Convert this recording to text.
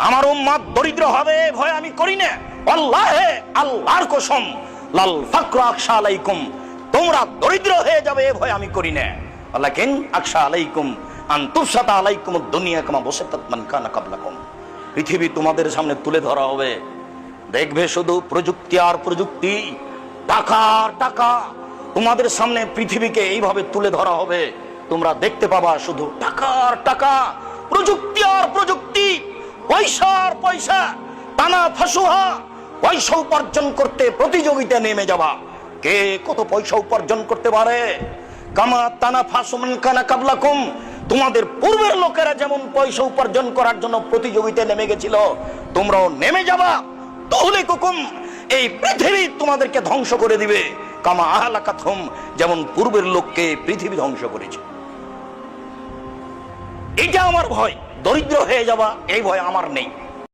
আমার উম্মত দরিদ্র হবে ভয় আমি করি না। আল্লাহে, আল্লাহর কসম, লাল ফাকরা আখশা আলাইকুম, তোমরা দরিদ্র হয়ে যাবে এ ভয় আমি করি না। ওয়ালাকিন আখশা আলাইকুম আন তুফসাতা আলাইকুম দুনিয়া কামা বাসাতাত মান কানা ক্বাবলাকুম। পৃথিবী তোমাদের সামনে তুলে ধরা হবে, দেখবে শুধু প্রযুক্তি আর প্রযুক্তি, টাকা আর টাকা। তোমাদের সামনে পৃথিবীকে এইভাবে তুলে ধরা হবে, তোমরা দেখতে পাবা শুধু টাকা আর টাকা, প্রযুক্তি আর প্রযুক্তি, পয়সা আর পয়সা। টানা ফাসুহা, পয়সা উপার্জন করতে প্রতিযোগিতা নেমে যাবা, কে কত পয়সা উপার্জন করতে পারে। কামা তানা ফাসুমান কানা কাবলাকুম, তোমাদের পূর্বের লোকেরা যেমন পয়সা উপার্জন করার জন্য প্রতিযোগিতায় নেমে গেছিল, তোমরাও নেমে যাবা। তাহলে কুকুম, এই পৃথিবী তোমাদেরকে ধ্বংস করে দিবে। কামা আহলাকাতহুম, যেমন পূর্বের লোককে পৃথিবী ধ্বংস করেছে। এটা আমার ভয়, দরিদ্র হয়ে যাবা এই ভয় আমার নেই।